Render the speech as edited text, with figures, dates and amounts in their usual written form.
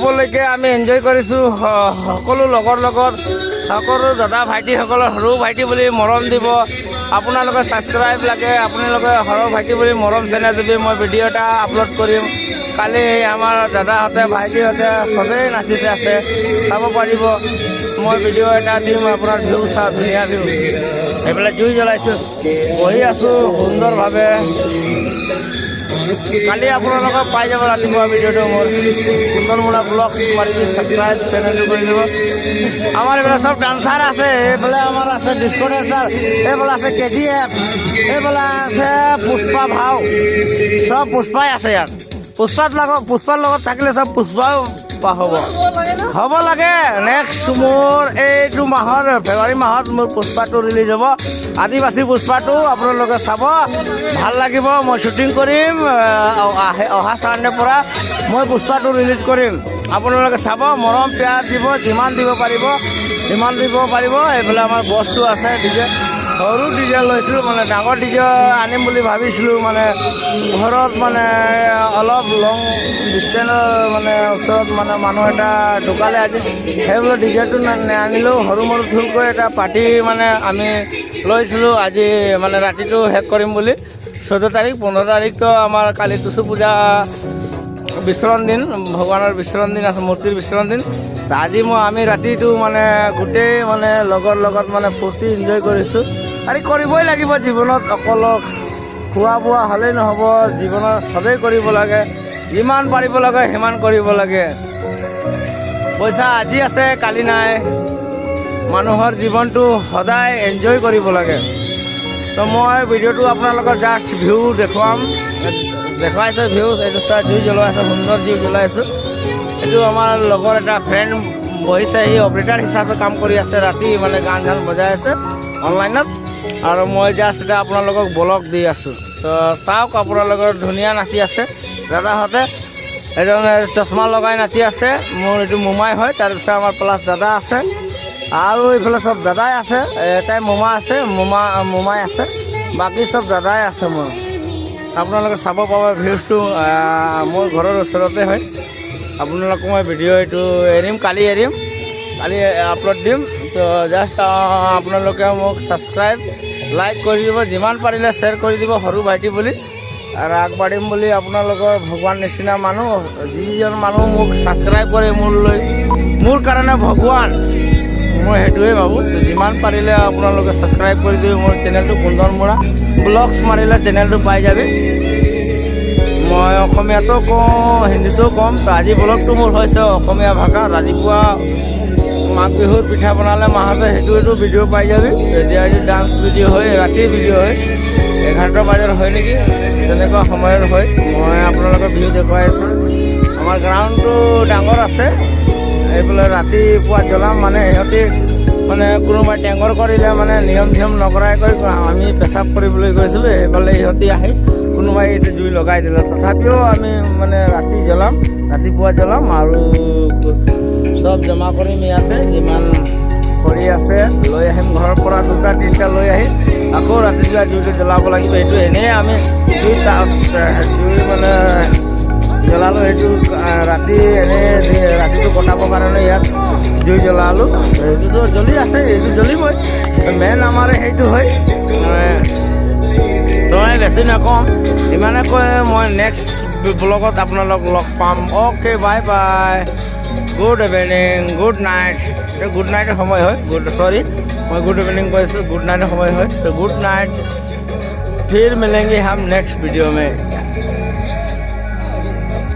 উপলক্ষে আমি এনজয় কৰিছোঁ সকলো লগৰ লগত সকলো দাদা ভাইটিসকলৰ সৰু ভাইটি বুলি মৰম দিব আপোনালোকে ছাবস্ক্ৰাইব লাগে আপোনালোকে সৰু ভাইটি বুলি মৰম চেনেল যদি মই ভিডিঅ' এটা আপলোড কৰিম কালি আমাৰ দাদাহঁতে ভাইটিহঁতে চবেই নাচিতে আছে চাব পাৰিব মই ভিডিঅ' এটা দিম আপোনাৰ ভিউ চাওক ধুনীয়া ভিউ এইফালে জুই জ্বলাইছোঁ বহি আছোঁ সুন্দৰভাৱে কালি আপোনালোকক পাই যাব ৰাতিপুৱা ভিডিঅ'টো মোৰ সুন্দৰমুৰা ব্লগ মাৰি ছাবস্ক্ৰাইব চেনেলটো কৰি দিব আমাৰ এইফালে চব ডান্সাৰ আছে এইফালে আমাৰ আছে ডিস্কো ডান্সাৰ এইফালে আছে KGF এইফালে আছে পুষ্পা ভাও চব পুষ্পাই আছে ইয়াত পুষ্পাৰ লগত থাকিলে চব পুষ্পাও হ'ব লাগে নেক্সট মোৰ এইটো মাহৰ ফেব্ৰুৱাৰী মাহত মোৰ পুষ্পাটো ৰিলিজ হ'ব আদিবাসী পুষ্পাটো আপোনালোকে চাব ভাল লাগিব মই শ্বুটিং কৰিম অহা চানডেৰ পৰা মই পুষ্পাটো ৰিলিজ কৰিম আপোনালোকে চাব মৰম প্যাৰ দিব যিমান দিব পাৰিব এইফালে আমাৰ বস্তু আছে ডিজে সৰু ডিজে লৈছিলোঁ মানে ডাঙৰ ডিজে আনিম বুলি ভাবিছিলোঁ মানে ঘৰত মানে অলপ লং ডিষ্টেঞ্চৰ মানে ওচৰত মানে মানুহ এটা ঢুকালে আজি সেইবোলে ডিজেটো নানিলেও সৰু মৰু থুলকৈ এটা পাৰ্টি মানে আমি লৈছিলোঁ আজি মানে ৰাতিটো শেষ কৰিম বুলি 14 তাৰিখ 15 তাৰিখটো আমাৰ কালি টুচু পূজা বিচৰণ দিন ভগৱানৰ বিচৰণ দিন আছে মূৰ্তিৰ বিচৰণ দিন আজি আমি ৰাতিটো মানে গোটেই মানে লগৰ লগত মানে ফূৰ্তি এনজয় কৰিছোঁ আৰু কৰিবই লাগিব জীৱনত অকল খোৱা বোৱা হ'লেই নহ'ব জীৱনত চবেই কৰিব লাগে যিমান পাৰিব লাগে সিমান কৰিব লাগে পইচা আজি আছে কালি নাই মানুহৰ জীৱনটো সদায় এনজয় কৰিব লাগে তো মই ভিডিঅ'টো আপোনালোকৰ জাষ্ট ভিউ দেখুৱাইছোঁ ভিউ এইটো চোৱা জুই জ্বলাই আছোঁ সুন্দৰ জুই জ্বলাই আছোঁ এইটো আমাৰ লগৰ এটা ফ্ৰেণ্ড বহিছে সি অপাৰেটাৰ হিচাপে কাম কৰি আছে ৰাতি মানে গান চান বজাই আছে অনলাইনত আৰু মই জাষ্ট এটা আপোনালোকক ব্লগ দি আছোঁ তো চাওক আপোনালোকৰ ধুনীয়া নাচি আছে দাদাহঁতে এজন চশমা লগাই নাচি আছে মোৰ এইটো মোমাই হয় তাৰপিছত আমাৰ প্লাছ দাদা আছে আৰু এইফালে চব দাদাই আছে এটাই মোমা আছে মোমাই আছে বাকী চব দাদাই আছে মোৰ আপোনালোকে চাব পাব ভিউজটো মোৰ ঘৰৰ ওচৰতে হয় আপোনালোকক মই ভিডিঅ' এইটো কালি আপলোড দিম তো জাষ্ট আপোনালোকে মোক ছাবস্ক্ৰাইব লাইক কৰি দিব যিমান পাৰিলে শ্বেয়াৰ কৰি দিব সৰু ভাইটি বুলি আৰু আগবাঢ়িম বুলি আপোনালোকৰ ভগৱান নিচিনা মানুহ যিজন মানুহ মোক ছাবস্ক্ৰাইব কৰে মোৰ কাৰণে ভগৱান মই সেইটোৱে ভাবোঁ যিমান পাৰিলে আপোনালোকে ছাবস্ক্ৰাইব কৰি দিব মোৰ চেনেলটো কুন্দন মুৰা ব্লগছ মাৰিলে চেনেলটো পাই যাবি মই অসমীয়াতো কওঁ হিন্দীতো ক'ম তো আজি ব্লগটো মোৰ হৈছে অসমীয়া ভাষা ৰাতিপুৱা মাঘ বিহুৰ পিঠা বনালে মাহঁতে সেইটো ভিডিঅ' পাই যাবি এতিয়া ডান্স ভিডিঅ' হয় ৰাতিৰ ভিডিঅ' হয় 11টা বজাৰ হয় নেকি তেনেকুৱা সময়ৰ হয় মই আপোনালোকৰ ভিডিঅ' দেখুৱাই আছোঁ আমাৰ গ্ৰাউণ্ডটো ডাঙৰ আছে এইফালে ৰাতিপুৱা জ্বলাম মানে সিহঁতি মানে কোনোবাই টেংকৰ কৰিলে মানে নিয়ম নকৰাকৈ আমি পেচাব কৰিবলৈ গৈছিলোঁ সেইফালে সিহঁতি আহি কোনোবাই এইটো জুই লগাই দিলে তথাপিও আমি মানে ৰাতিপুৱা জ্বলাম আৰু চব জমা কৰিম ইয়াতে যিমান খৰি আছে লৈ আহিম ঘৰৰ পৰা 2টা 3টা লৈ আহি আকৌ ৰাতিপুৱা জুইটো জ্বলাব লাগিব এইটো এনেই আমি জুই মানে জ্বলালোঁ সেইটো ৰাতি এনেই ৰাতিটো কটাবৰ কাৰণে ইয়াত জুই জ্বলালোঁ সেইটোতো জ্বলি আছে এইটো জ্বলিবই মেইন আমাৰ সেইটো হয় তই বেছি নকওঁ ইমানে কৈ মই নেক্সট ব্লগত আপোনালোক লগ পাম okay bye bye good evening good night good নাইটৰ সময় হয় মই গুড इवनिंग কৈছোঁ गुड नाइट সময় হয় तो गुड नाइट फिर मिलेंगे हम नेक्स्ट वीडियो में